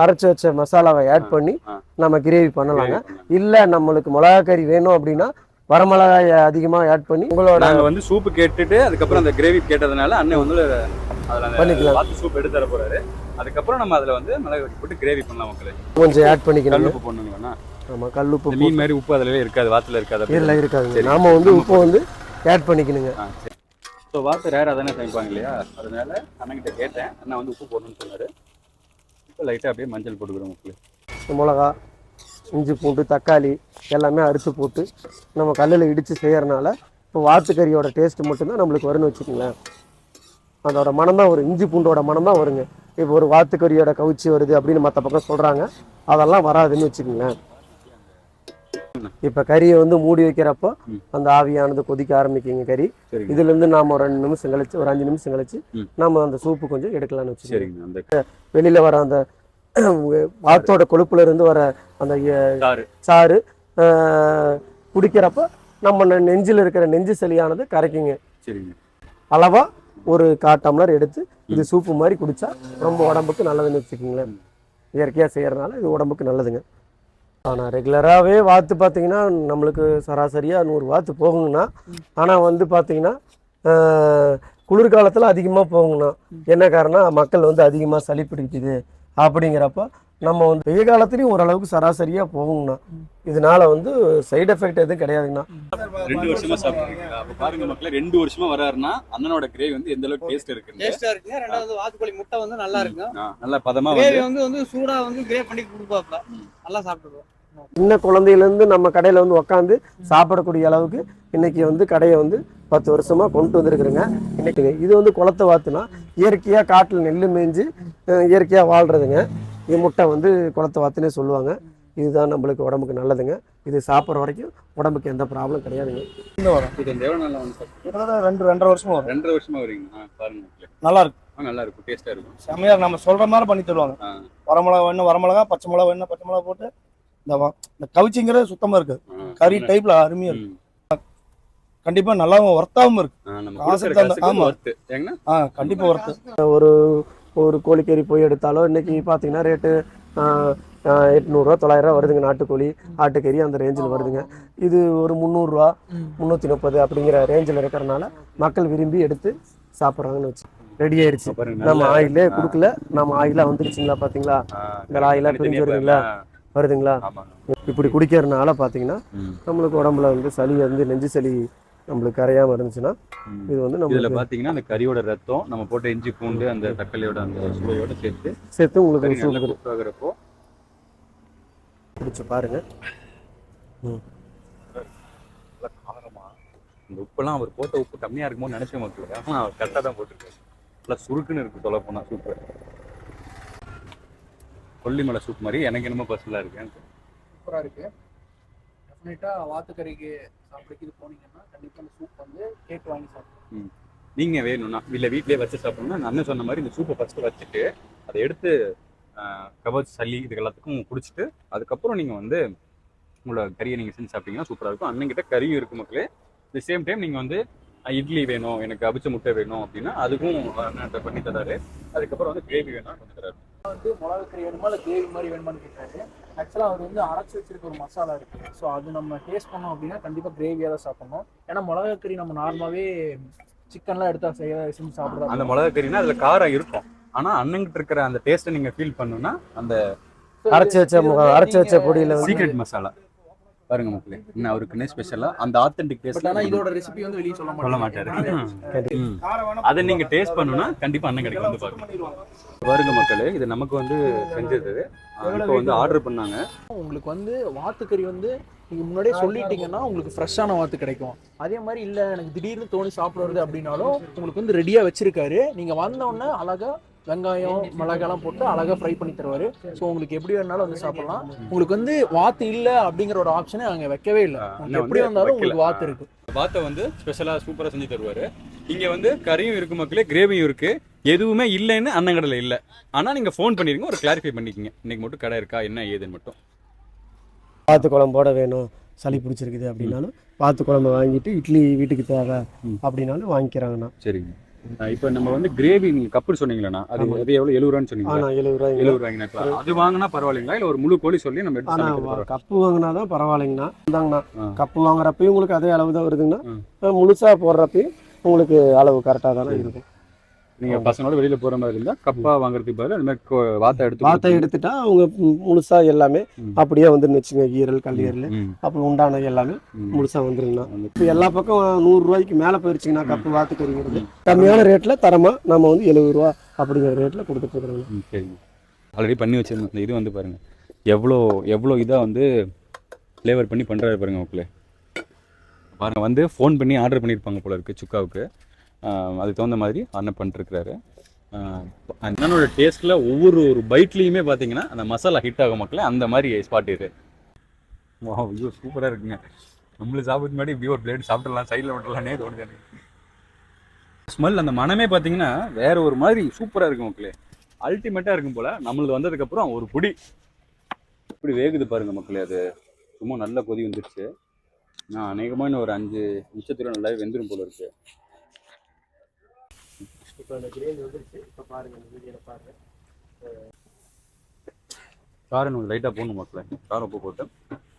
அரைச்சி வச்ச மசாலாவை ஆட் பண்ணி நம்ம கிரேவி பண்ணலாங்க. இல்ல நம்மளுக்கு மிளகா கறி வேணும் அப்படின்னா வரமிளகாய் அதிகமா ஆட் பண்ணி உங்களோட நாங்க வந்து சூப்பு கேட்டுட்டு அதுக்கப்புறம் அந்த கிரேவி கேட்டதுனால அண்ணன் வந்து பண்ணிக்கலாம். பார்த்து சூப் எடுத்து தர போறாரு. அதுக்கப்புறம் நம்ம அதுல வந்து மிளகா போட்டு கிரேவி பண்ணலாம் மக்களே. கொஞ்சம் ஆட் பண்ணிக்கலாம். கல்லுப்பு போடணும்னா ஆமா, கல்லுப்பு. மீன் மாதிரி உப்பு அதுலவே இருக்காது, வாத்துல இருக்காது. இல்ல இருக்காது. நாம வந்து உப்பு வந்து ஆட் பண்ணிக்கணுங்க. ஸோ வாத்து ரேராக தானே சமைப்பாங்க இல்லையா, அதனால அண்ணன்கிட்ட கேட்டேன். அண்ணன் வந்து உப்பு போடணும்னு சொன்னாரு. இப்போ லைட்டாக அப்படியே மஞ்சள் போட்டுக்கிறோம் மக்களே. மிளகா, இஞ்சி பூண்டு, தக்காளி எல்லாமே அறுத்து போட்டு நம்ம கல்லில் இடித்து செய்யறதுனால இப்போ வாத்துக்கறியோட டேஸ்ட்டு மட்டும்தான் நம்மளுக்கு வரும்னு வச்சுக்கோங்களேன். அதோட மனம் தான் வரும், இஞ்சி பூண்டோட மனம் தான் வருங்க. இப்போ ஒரு வாத்துக்கறியோட கவுச்சி வருது அப்படின்னு மற்ற பக்கம் சொல்கிறாங்க, அதெல்லாம் வராதுன்னு வச்சுக்கோங்களேன். இப்போ கறியை வந்து மூடி வைக்கிறப்போ அந்த ஆவியானது கொதிக்க ஆரம்பிக்குங்க கறி. இதுல இருந்து நாம ஒரு 2 நிமிஷம் கழிச்சு, ஒரு 5 நிமிஷம் கழிச்சு நம்ம அந்த சூப்பு கொஞ்சம் எடுக்கலாம்னு வச்சுக்கோங்க. வெளியில வர அந்த வாத்தோட கொழுப்புல இருந்து வர அந்த சாறு குடிக்கிறப்ப நம்ம நெஞ்சில் இருக்கிற நெஞ்சு சளியானது கரைக்குங்க. அளவா ஒரு 1/4 டம்ளர் எடுத்து இது சூப்பு மாதிரி குடிச்சா ரொம்ப உடம்புக்கு நல்லதுன்னு வச்சுக்கோங்களேன். இயற்கையா செய்யறதுனால இது உடம்புக்கு நல்லதுங்க. ஆனால் ரெகுலராகவே வாத்து பார்த்தீங்கன்னா நம்மளுக்கு சராசரியாக 100 வாத்து போகுங்கண்ணா. ஆனால் வந்து பார்த்தீங்கன்னா குளிர்காலத்தில் அதிகமாக போகுங்கண்ணா. என்ன காரணம், மக்கள் வந்து அதிகமாக சளி பிடிக்குது அப்படிங்கிறப்ப நம்ம வந்து வெய்ய காலத்துலேயும் ஓரளவுக்கு சராசரியாக போகுங்கண்ணா. இதனால வந்து சைடு எஃபெக்ட் எதுவும் கிடையாதுங்கண்ணா. 2 வருஷமா சாப்பிடுறீங்க. அப்ப பாருங்க மக்களே, 2 வருஷமா வராருன்னா அண்ணனோட கிரேவி வந்து எந்த அளவுக்கு டேஸ்ட் இருக்குங்க. டேஸ்டா இருக்குங்க. ரெண்டாவது வாத்துக்கோழி முட்டை வந்து நல்லா இருக்கு. நல்லா பதமா கிரேவி வந்து சூடா வந்து கிரேவி பண்ணி கொடுப்பாப்ல, நல்லா சாப்பிடுவோம். சின்ன குழந்தையிலேருந்து நம்ம கடையில் வந்து உட்காந்து சாப்பிடக்கூடிய அளவுக்கு இன்னைக்கு வந்து கடையை வந்து 10 வருஷமா கொண்டு வந்திருக்குறேங்க. இன்னைக்கு இது வந்து குளத்தை வாத்துனா இயற்கையாக காட்டில் நெல் மேய்ஞ்சு இயற்கையாக வாழ்றதுங்க. இது முட்டை வந்து குளத்தை வாத்துனே சொல்லுவாங்க. இதுதான் நம்மளுக்கு உடம்புக்கு நல்லதுங்க. இது சாப்பிட்ற வரைக்கும் உடம்புக்கு எந்த ப்ராப்ளம் கிடையாதுங்க. இது எவ்வளோ நாள் வந்து 2.5 வருஷமா வரும். 2.5 வருஷமா வரீங்க. பாருங்க நல்லா இருக்கும். நல்லா இருக்கும், டேஸ்டா இருக்கும். செம்மையா நம்ம சொல்ற மாதிரி பண்ணி தருவாங்க. வரமிளகா வேணும் வரமிளகா, பச்சை மிளகா வேணும் பச்சை மிளகா போட்டு இந்த கவிச்சிங்கிறது சுத்தமா இருக்கு. கறி டைப்ல அருமையா இருக்கு. கண்டிப்பா நல்லாவும் ஒர்த்தாவும் இருக்கு. கண்டிப்பா ஒர்த்து. ஒரு கோழிக்கறி போய் எடுத்தாலும் இன்னைக்கு பாத்தீங்கன்னா ரேட்டு 800 ரூபா 900 ரூபா வருதுங்க. நாட்டுக்கோழி ஆட்டுக்கறி அந்த ரேஞ்சில் வருதுங்க. இது ஒரு 300 ரூபா 330 அப்படிங்கிற ரேஞ்சில் இருக்கிறனால மக்கள் விரும்பி எடுத்து சாப்பிட்றாங்கன்னு வச்சு ரெடி ஆயிடுச்சு. நம்ம ஆயிலே கொடுக்கல, நம்ம ஆயிலா வந்துருச்சுங்களா பாத்தீங்களா, இந்த ஆயிலா பிரிஞ்சு வருதுங்களா வருதுங்களா. இப்படி குடிக்கிறதுனால பாத்தீங்கன்னா நம்மளுக்கு உடம்புல வந்து சளி வந்து நெஞ்சு சளி நம்மளுக்கு கரையாம இருந்துச்சுன்னா இது வந்து நம்ம இதுல பாத்தீங்கன்னா அந்த கறியோட ரத்தம் நம்ம போட்ட இஞ்சி பூண்டு அந்த தக்காளியோட அந்த சுவையோட சேர்த்து உங்களுக்கு சூப் ஆகுறப்போ குடிச்சு பாருங்க. இந்த உப்பெல்லாம் அவர் போட்ட உப்பு கம்மியா இருக்குமோன்னு நினைச்ச மக்கள், ஆனா அவர் கரெக்டா தான் போட்டிருக்காரு. நல்லா சுருக்குன்னு இருக்கு சொல்ல போனா. சூப்பர் கொல்லிமலை சூப் மாதிரி எனக்கு என்னமோ பர்சனலா இருக்கு. சூப்பரா இருக்கு. டெஃபினட்டா வாத்துக்கறிக்கு சாப்பிடுறது போனீங்கன்னா கண்டிப்பா இந்த சூப் வந்து கேட்டு வாங்கி சாப்பிடுங்க. நீங்க வேணும்னா இல்ல வீட்லயே வச்சு சாப்பிடணும்னா அண்ணன் சொன்ன மாதிரி இந்த சூப்பை ஃபர்ஸ்ட் வச்சுட்டு அதை எடுத்து கவச் சளி இது எல்லாத்துக்கும் குடிச்சிட்டு அதுக்கப்புறம் நீங்க வந்து உங்களோட கறியை நீங்க செஞ்சு சாப்பிட்டீங்கன்னா சூப்பரா இருக்கும். அண்ணன்கிட்ட கறியும் இருக்கு மக்களே. தி சேம் டைம் நீங்க வந்து இட்லி வேணும், எனக்கு அவிச்ச முட்டை வேணும் அப்படின்னா அதுக்கும் அண்ணன் பண்ணி தராரு. அதுக்கப்புறம் வந்து கிரேவி வேணும் பண்ணி தராரு. வந்து மிளகா கறி வேணுமா இல்லை கிரேவி மாதிரி வேணுமான்னு கேட்டாரு. ஆக்சுவலாக அவர் வந்து அரைச்சி வச்சிருக்க ஒரு மசாலா இருக்கு. ஸோ அது நம்ம டேஸ்ட் பண்ணோம் அப்படின்னா கண்டிப்பாக கிரேவியாக தான் சாப்பிடணும். ஏன்னா மிளகா கறி நம்ம நார்மலாகவே சிக்கன்லாம் எடுத்தா செஞ்சு சாப்பிட்றோம். அந்த மிளகா கறினா அதில் காரம் இருக்கும். ஆனால் அண்ணங்கிட்ட இருக்கிற அந்த டேஸ்ட்டை நீங்கள் ஃபீல் பண்ணணும்னா அந்த அரைச்சி வச்ச பொடியில் சீக்ரெட் மசாலா பாருங்க மக்களே, இன்னும் அவருக்குன்னே ஸ்பெஷலா அந்த ஆத்தென்டிக் பட் டேஸ்ட் ஆனா இதோட ரெசிபி வந்து வெளியே சொல்ல மாட்டாரு. அதை நீங்க டேஸ்ட் பண்ணணும்னா கண்டிப்பா அண்ணன் கடைக்கு வந்து பாருங்க. பாருங்க மக்களே, இது நமக்கு வந்து செஞ்சது. இப்போ வந்து ஆர்டர் பண்ணாங்க. உங்களுக்கு வந்து வாத்துக்கறி வந்து நீங்க முன்னாடியே சொல்லிட்டீங்கன்னா உங்களுக்கு ஃப்ரெஷ்ஷான வாத்து கிடைக்கும். அதே மாதிரி இல்ல எனக்கு திடீர்னு தோணி சாப்பிடுறது அப்படின்னாலும் உங்களுக்கு வந்து ரெடியா வச்சிருக்காரு. நீங்க வந்த உடனே அழகா வெங்காயம் மிளகாலாம் போட்டு அழகா ஃப்ரை பண்ணி தருவாரு. ஸோ உங்களுக்கு எப்படி வேணாலும் வந்து சாப்பிடலாம். உங்களுக்கு வந்து வாத்து இல்ல அப்படிங்கிற ஒரு ஆப்ஷனே அங்கே வைக்கவே இல்லை. எப்படி வந்தாலும் உங்களுக்கு வாத்து இருக்கு. வாத்தை வந்து ஸ்பெஷலா சூப்பரா செஞ்சு தருவாரு. இங்க வந்து கறியும் இருக்கு மக்களே, கிரேவியும் இருக்கு. எதுவுமே இல்லைன்னு அண்ணன் கடையில் இல்லை. ஆனா நீங்க ஃபோன் பண்ணிருங்க, ஒரு கிளாரிஃபை பண்ணிக்கங்க இன்னைக்கு மட்டும் கடை இருக்கா என்ன ஏதுன்னு மட்டும். வாத்து குழம்போட வேணும், சளி பிடிச்சிருக்குது அப்படின்னாலும் வாத்து குழம்பு வாங்கிட்டு இட்லி வீட்டுக்கு தேவை அப்படின்னாலும் வாங்கிக்கிறாங்கண்ணா. சரிங்க. இப்போ நம்ம வந்து கிரேவி நீங்க கப்புன்னு சொன்னீங்களா, அது எவ்வளவு 70 ரூபான்னு சொன்னீங்க. 70 ரூபாய்ங்கண்ணா. அது வாங்கினா பரவாயில்லைங்களா, இல்ல ஒரு முழு கோழி சொல்லி நம்ம எடுத்து கப்பு வாங்கினா தான் பரவாயில்லைங்கண்ணா. இந்தாங்கண்ணா, கப்பு வாங்குறப்பையும் உங்களுக்கு அதே அளவு தான் வருதுங்கண்ணா. முழுசா போடுறப்பையும் உங்களுக்கு அளவு கரெக்டாக தானே இருக்கும். நீங்க பசங்களோட வெளியில போற மாதிரி இருந்தா கப்பா வாங்குறதுக்கு பதில் அந்த மாதிரி வாத்தை எடுத்துட்டா அவங்க முழுசா எல்லாமே அப்படியே வந்துருந்து வச்சுங்க. ஈரல் கல்லீரல் அப்புறம் உண்டான எல்லாமே முழுசா வந்துருங்கண்ணா. இப்போ எல்லா பக்கம் 100 ரூபாய்க்கு மேல போயிருச்சுங்கன்னா கப்பு வாத்து கறிங்கிறது கம்மியான ரேட்ல தரமா நம்ம வந்து 70 ரூபா அப்படிங்கிற ரேட்ல கொடுத்துட்டு இருக்கிறோம். சரிங்க. ஆல்ரெடி பண்ணி வச்சிருந்தோம். இது வந்து பாருங்க எவ்வளோ இதாக வந்து ஃப்ளேவர் பண்ணி பண்றாரு பாருங்க மக்களே. பாருங்க வந்து ஃபோன் பண்ணி ஆர்டர் பண்ணியிருப்பாங்க போல இருக்கு சுக்காவுக்கு. அதுக்கு தகுந்த மாதிரி அண்ணன் பண்ணிருக்கிறாரு. அண்ணனோட டேஸ்ட்டில் ஒவ்வொரு பைட்லேயுமே பார்த்தீங்கன்னா அந்த மசாலா ஹிட் ஆகும் மக்களே. அந்த மாதிரி ஸ்பாட் இது. ஐயோ சூப்பராக இருக்குங்க. நம்மளுக்கு சாப்பிட்டு முன்னாடி இப்படி ஒரு பிளேட் சாப்பிடலாம், சைடில் விட்டுலானே தோணுது எனக்கு. ஸ்மெல் அந்த மனமே பார்த்தீங்கன்னா வேற ஒரு மாதிரி சூப்பராக இருக்கும் மக்களே. அல்டிமேட்டாக இருக்கும் போல். நம்மளுக்கு வந்ததுக்கப்புறம் ஒரு புடி இப்படி வேகுது பாருங்க மக்களே. அது சும்மா நல்ல கொதி வந்துருச்சு. நான் அநேகமாக இன்னும் ஒரு 5 நிமிஷத்துல நல்லாவே வெந்துடும் போல இருக்கு. இப்போ அந்த கிரேவி வந்துருச்சு. இப்போ பாருங்க, இந்த வீடியோவில் பாருங்க. காரம் லைட்டாக போடணும் மக்களே. காரம் உப்பு போட்டு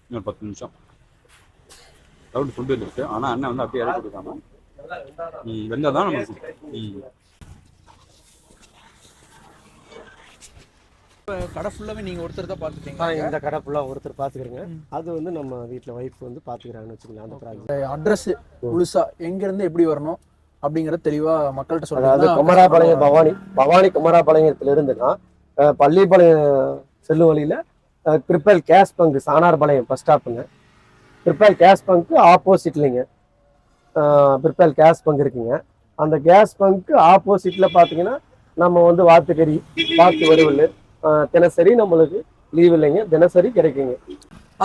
இன்னொரு 10 நிமிஷம் ரவுண்ட் ஃபுட்டு வந்துருக்கு. ஆனால் அண்ணன் வந்து அப்படியே இறக்கி கொடுக்காம வெந்தால் தான் நமக்கு. கடை ஃபுல்லாவே நீங்க ஒருத்தர் தான் பாத்துட்டீங்க. இந்த கடை ஃபுல்லா ஒருத்தர் பாத்துக்கிறீங்க. அது வந்து நம்ம வீட்டுல ஒய்ஃப் வந்து பாத்துக்கிறாங்கன்னு வச்சுக்கலாம். அந்த ப்ராஜெக்ட் அட்ரஸ் முழுசா எங்க இருந்து எப்படி வரணும் அப்படிங்கறது தெளிவா மக்கள்கிட்ட சொல்றாங்க. அதாவது குமராபாளையம் பவானி குமராபாளையத்துல இருந்துன்னா பள்ளிப்பாளையம் செல்லும் வழியில triple gas bunk Sanarpalayam bus ஸ்டாப்புங்க. ட்ரிப்பல் கேஸ் பங்க் ஆப்போசிட்லிங்க ட்ரிப்பல் கேஸ் பங்க் இருக்குங்க. அந்த கேஸ் பங்க் ஆப்போசிட்ல பாத்தீங்கன்னா நம்ம வந்து வாத்துக்கறி வாத்து வறுவல் தினசரி நம்மளுக்கு லீவ் இல்லைங்க, தினசரி கிடைக்குங்க.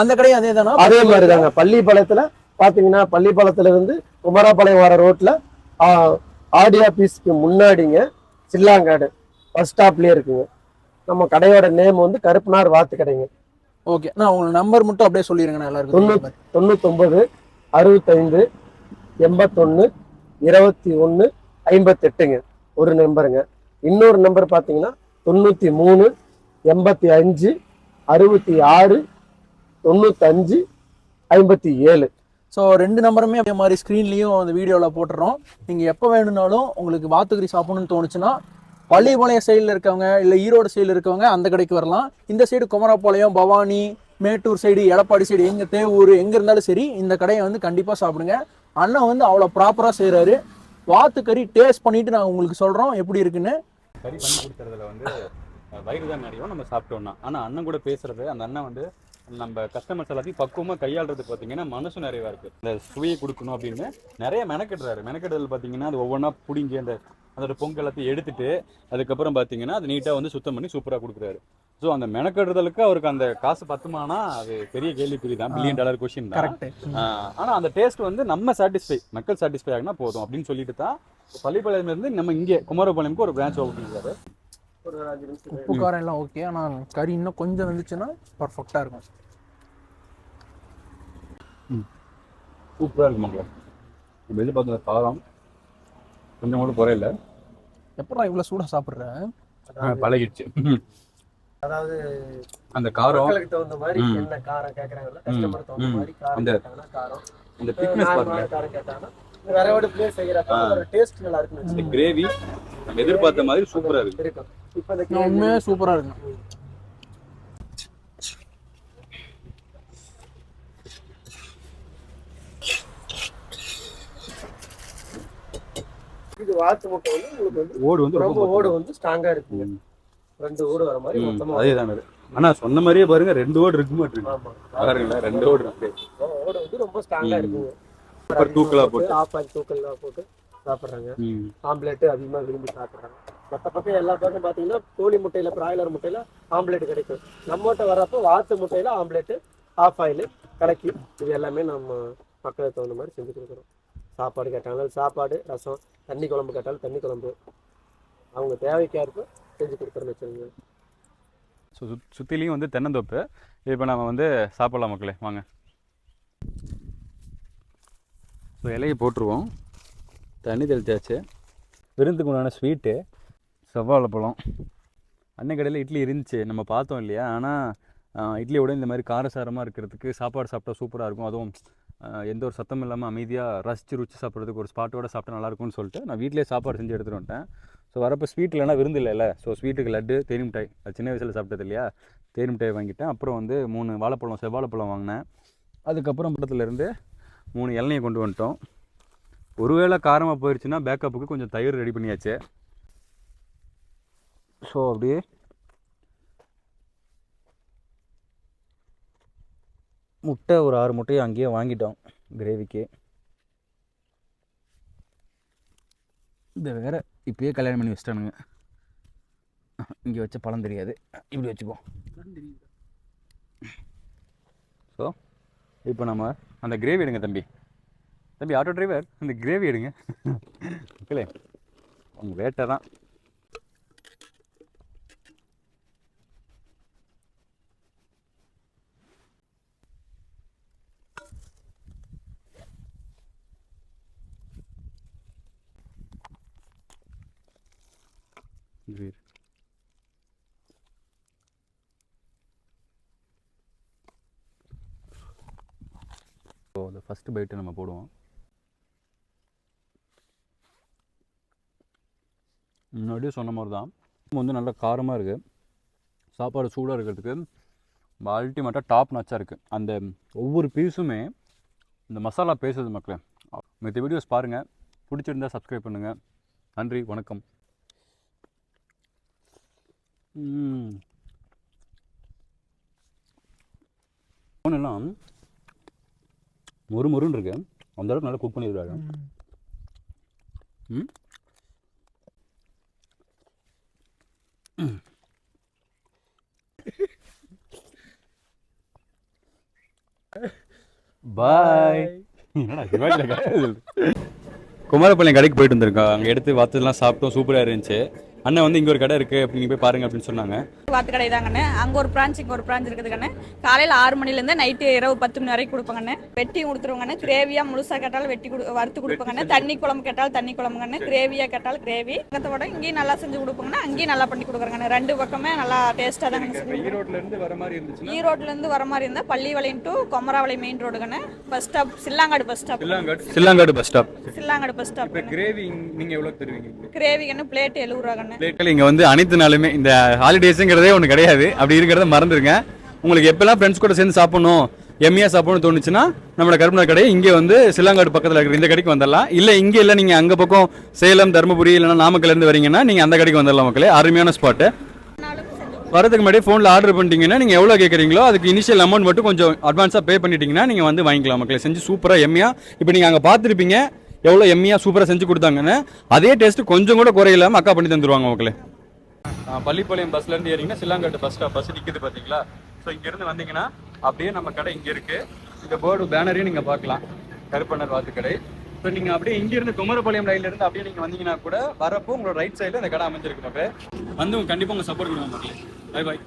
அந்த கடையும் அதே தானா? அதே மாதிரி தாங்க. பள்ளிப்பாளையத்துல பாத்தீங்கன்னா பள்ளிப்பாளையத்துல இருந்து குமராபாளையம் வர ரோட்ல ஆடி ஆபீஸ்க்கு முன்னாடிங்க சில்லாங்காடு பஸ் ஸ்டாப்லயே இருக்குங்க. நம்ம கடையோட நேம் வந்து கருப்பனார் வாத்து கடைங்க. ஓகே, நான் உங்க நம்பர் மட்டும் அப்படியே சொல்லிருங்க எல்லாருக்கும். 99 65 81 21 58ங்க ஒரு நம்பருங்க. இன்னொரு நம்பர் பாத்தீங்கன்னா 93 85 66 95 57. ஸோ 2 நம்பருமே அதே மாதிரி ஸ்க்ரீன்லேயும் அந்த வீடியோவில் போட்டுறோம். நீங்கள் எப்போ வேணும்னாலும் உங்களுக்கு வாத்துக்கறி சாப்பிடணும்னு தோணுச்சுன்னா பள்ளிப்பாளையம் சைடில் இருக்கவங்க இல்லை ஈரோடு சைடில் இருக்கவங்க அந்த கடைக்கு வரலாம். இந்த side Kumarapalayam, Bhavani, Mettur side, Edappadi side, எங்கே தேவூர் எங்கே இருந்தாலும் சரி இந்த கடையை வந்து கண்டிப்பாக சாப்பிடுங்க. அண்ணன் வந்து அவ்வளோ ப்ராப்பராக செய்கிறாரு. வாத்துக்கறி டேஸ்ட் பண்ணிவிட்டு நாங்கள் உங்களுக்கு சொல்கிறோம் எப்படி இருக்குன்னு. கறி பண்ணி கொடுக்கறதுல வந்து வயிறு தான் நிறையும் நம்ம சாப்பிட்டோம்னா. ஆனால் அண்ணன் கூட பேசுறது அந்த அண்ணன் வந்து நம்ம கஸ்டமர்ஸ் எல்லாத்தையும் பக்குவமாக கையாளுறது பார்த்தீங்கன்னா மனசு நிறைவா இருக்கு. இந்த சுவையை கொடுக்கணும் அப்படின்னு நிறைய மெனக்கெடுறாரு. மெனக்கெடுதல் பார்த்தீங்கன்னா அது ஒவ்வொன்றா பிடிங்கி அதோட பொங்கல் எல்லாத்தையும் எடுத்துட்டு அதுக்கப்புறம் பார்த்தீங்கன்னா அது நீட்டாக வந்து சுத்தம் பண்ணி சூப்பராக கொடுக்குறாரு. ஸோ அந்த மெனக்கெடுதலுக்கு அவருக்கு அந்த காசு பத்துமானா அது பெரிய கேள்விக்குறி தான், $1 பில்லியன் கொஸ்டின் தான். ஆனால் அந்த டேஸ்ட் வந்து நம்ம சாட்டிஸ்ஃபை, மக்கள் சாட்டிஸ்ஃபை ஆகினா போதும் அப்படின்னு சொல்லிட்டு தான் பள்ளிப்பாளையம்ல இருந்து நம்ம இங்கே குமரபாளையம்க்கு ஒரு பிரான்ச் ஓப்பன் பண்ணிருக்காரு. உப்பு காரம் எல்லாம் ஓகே, ஆனால் கறி இன்னும் கொஞ்சம் வந்துச்சுன்னா பர்ஃபெக்டாக இருக்கும். சூப்பராக இருக்கும் மக்கள். வெளியே பார்த்த காரம் கொஞ்சம் கூட குறையில. எப்படா இவ்வளோ சூடாக சாப்பிட்றேன்? பழகிடுச்சு. அதாவது அந்த காரம் தகுந்த மாதிரி என்ன காரம் கேட்கறாங்கல்ல, கஸ்டமர் தகுந்த மாதிரி காரம் கேட்டாங்கன்னா காரம், அந்த திக்னஸ் பாருங்க. காரம் கேட்டாங்கன்னா விரைவோட ப்ளே செய்யறப்ப ஒரு டேஸ்ட் நல்லா இருக்கு. இந்த கிரேவி நம்ம எதிர்பார்த்த மாதிரி சூப்பரா இருக்கு. இப்போ இந்த உண்மையாக சூப்பராக இருக்கும். இது வாத்து முட்டை வந்து உங்களுக்கு வந்து ஓடு வந்து ரொம்ப ரொம்ப ஓடு வந்து ஸ்ட்ராங்கா இருக்குங்க. 2 ஓடு வர மாதிரி மொத்தமா அதேதான். ஆனா சொன்ன மாதிரியே பாருங்க 2 ஓடு இருக்கு மாட்டேங்குது. ஆமா பாருங்களா 2 ஓடு இருக்கு. ஓடு வந்து ரொம்ப ஸ்ட்ராங்கா இருக்குங்க. சூப்பர் தூக்கலா போட்டு ஆஃப் ஆயில் தூக்கலா போட்டு சாப்பிடுறாங்க. ஆம்லெட் அதிகமா விரும்பி சாப்பிடுறாங்க. மற்ற பக்கம் எல்லா பக்கம் பாத்தீங்கன்னா கோழி முட்டையில பிராய்லர் முட்டையில ஆம்லெட் கிடைக்கும். நம்மகிட்ட வரப்போ வாத்து முட்டையில ஆம்லெட் ஆஃப் ஆயில் கிடைக்கும். இது எல்லாமே நம்ம மக்களுக்கு தகுந்த மாதிரி செஞ்சு கொடுக்குறோம். சாப்பாடு கேட்டாலும் சாப்பாடு, ரசம், தண்ணி குழம்பு கேட்டாலும் தண்ணி குழம்பு, அவங்க தேவைக்காக செஞ்சு கொடுக்குறோன்னு வச்சுருங்க. சுற்றிலையும் வந்து தென்னந்தோப்பு. இப்போ நம்ம வந்து சாப்பிடலாம் மக்களே, வாங்க. ஸோ இலையை போட்டுருவோம், தண்ணி தெளிச்சாச்சு. விருந்துக்கு உண்டான ஸ்வீட்டு செவ்வாழைப்பழம். அன்னை கடையில் இட்லி இருந்துச்சு, நம்ம பார்த்தோம் இல்லையா. ஆனால் இட்லியோட இந்த மாதிரி காரசாரமாக இருக்கிறதுக்கு சாப்பாடு சாப்பிட்டா சூப்பராக இருக்கும். அதுவும் எந்த ஒரு சத்தம் இல்லாமல் அமைதியாக ரசித்து ருச்சி சாப்பிட்றதுக்கு ஒரு ஸ்பாட்டோட சாப்பிட்டா நல்லாயிருக்கும்னு சொல்லிட்டு நான் வீட்டிலே சாப்பாடு செஞ்சு எடுத்துகிட்டு வந்துட்டேன். ஸோ வரப்போ ஸ்வீட் இல்லைனா விருந்து இல்லைல்ல. ஸோ ஸ்வீட்டுக்கு லட்டு, தேனி மிட்டாய், அது சின்ன வயசில் சாப்பிட்டது இல்லையா, தேனி மிட்டாய் வாங்கிட்டேன். அப்புறம் வந்து 3 வாழைப்பழம், செவ்வாழைப்பழம் வாங்கினேன். அதுக்கப்புறம் பக்கத்துலேருந்து 3 இளநியை கொண்டு வந்துட்டோம். ஒருவேளை காரமாக போயிடுச்சுன்னா பேக்கப்புக்கு கொஞ்சம் தயிர் ரெடி பண்ணியாச்சு. ஸோ அப்படியே முட்டை ஒரு 6 முட்டையை அங்கேயே வாங்கிட்டோம் கிரேவிக்கு. இந்த வேற இப்பயே கல்யாணம் பண்ணி வச்சிட்டானுங்க. இங்கே வச்ச பழம் தெரியாது, இப்படி வச்சுப்போம். ஸோ இப்போ நம்ம அந்த கிரேவி எடுங்க தம்பி. தம்பி ஆட்டோ டிரைவர், அந்த கிரேவி எடுங்க. ஓகே, உங்கள் வேட்டை தான். ஸோ அந்த ஃபஸ்ட்டு பைட்டை நம்ம போடுவோம். முன்னாடியே சொன்ன மாதிரி தான் வந்து நல்லா காரமாக இருக்குது. சாப்பாடு சூடாக இருக்கிறதுக்கு அல்டிமேட்டாக டாப் நாச்சாக இருக்குது. அந்த ஒவ்வொரு பீஸுமே இந்த மசாலா பேசுது மக்களே. மற்ற வீடியோஸ் பாருங்கள், பிடிச்சிருந்தால் சப்ஸ்கிரைப் பண்ணுங்கள். நன்றி, வணக்கம். ஃபோனெல்லாம் மொறுன்னு இருக்கு, அந்தளவுக்கு நல்லா குக் பண்ணிடுறாங்க. பாய். குமாரபாளையம் கடைக்கு போயிட்டு வந்திருக்கோம். அங்கே எடுத்து வாத்துலாம் சாப்பிட்டோம், சூப்பராக இருந்துச்சு. அண்ணன் வந்து இங்கே ஒரு கடை இருக்குது அப்படி போய் பாருங்க அப்படின்னு சொன்னாங்க. வாத்து கடை தாங்கண்ணே. அங்கே ஒரு பிரான்ச், இங்கே ஒரு பிரான்ச் இருக்குதுங்கண்ணே. காலையில் 6 மணிலேருந்து நைட்டு இரவு 10 மணி வரைக்கும் கொடுப்பாங்கண்ணே. வெட்டி கொடுத்துருவாங்கண்ணே. கிரேவியாக முழுசாக கேட்டாலும் வெட்டி வறுத்து கொடுப்பாங்கண்ணே. தண்ணி குழம்பு கேட்டாலும் தண்ணி குழம்புங்கண்ணே. கிரேவியாக கேட்டாலும் கிரேவி. அங்கத்தோட இங்கேயும் நல்லா செஞ்சு கொடுப்பாங்கண்ணே. அங்கேயும் நல்லா பண்ணி கொடுக்குறாங்கண்ணே. 2 பக்கமே நல்லா டேஸ்ட்டாக தாங்க. ஈரோட்லேருந்து வர மாதிரி இருந்துச்சு. ஈரோட்லேருந்து வர மாதிரி இருந்தால் பள்ளிவாளையம் டு கொமராவளை மெயின் ரோடுங்கண்ணே. Bus stop Chillangadu bus stop. Chillangadu bus stop. Chillangadu bus stop. Gravy நீங்கள் எவ்வளோ தருவீங்க? கிரேவிங்கண்ணே பிளேட் 70 ரூபாங்கண்ணே. இங்கே வந்து அனைத்து நாளுமே இந்த ஹாலிடேஸுங்கிறதே ஒன்று கிடையாது. அப்படி இருக்கிறத மறந்துடுங்க. உங்களுக்கு எப்பெல்லாம் ஃப்ரெண்ட்ஸ் கூட சேர்ந்து சாப்பிடணும், எம்மியாக சாப்பிடணும்னு தோணுச்சுன்னா நம்மளோட கருமண கடை இங்கே வந்து சில்லாங்காடு பக்கத்தில் இருக்கிற இந்த கடைக்கு வந்துடலாம். இல்லை நீங்கள் அங்கே பக்கம் சேலம், தருமபுரி இல்லைன்னா நாமக்கல்லேருந்து வரீங்கன்னா நீங்கள் அந்த கடைக்கு வந்துடலாம் மக்களே. அருமையான ஸ்பாட்டு. வரதுக்கு முன்னாடி ஃபோனில் ஆர்டர் பண்ணிட்டீங்கன்னா நீங்கள் எவ்வளோ கேட்குறீங்களோ அதுக்கு இனிஷியல் அமௌண்ட் மட்டும் கொஞ்சம் அட்வான்ஸாக பே பண்ணிட்டீங்கன்னா நீங்கள் வந்து வாங்கிக்கலாம் மக்களே. செஞ்சு சூப்பராக எம்மியாக இப்போ நீங்கள் அங்கே பார்த்துருப்பீங்க எவ்வளோ எம்மியாக சூப்பராக செஞ்சு கொடுத்தாங்கன்னு. அதே டேஸ்ட்டு கொஞ்சம் கூட குறையில்லாமல் அக்கா பண்ணி தந்துடுவாங்க மக்களே. பள்ளிப்பாளையம் பஸ்லேருந்து ஏறிங்கன்னா சில்லாங்காட்டு பஸ் ஸ்டாப் பஸ் நிற்குது பார்த்தீங்களா. ஸோ இங்கேருந்து வந்தீங்கன்னா அப்படியே நம்ம கடை இங்கே இருக்குது. இந்த போர்டு பேனரையும் நீங்கள் பார்க்கலாம், கருப்பண்ணர் வாத்து கடை. ஸோ நீங்கள் அப்படியே இங்கேருந்து குமரபாளையம் லைன்லேருந்து அப்படியே நீங்கள் வந்தீங்கன்னா கூட வரப்போ உங்களோட ரைட் சைடில் இந்த கடை அமைஞ்சிருக்கு மக்களே. வந்து கண்டிப்பாக உங்கள் சப்போர்ட் கொடுங்க மக்களே. Bye bye.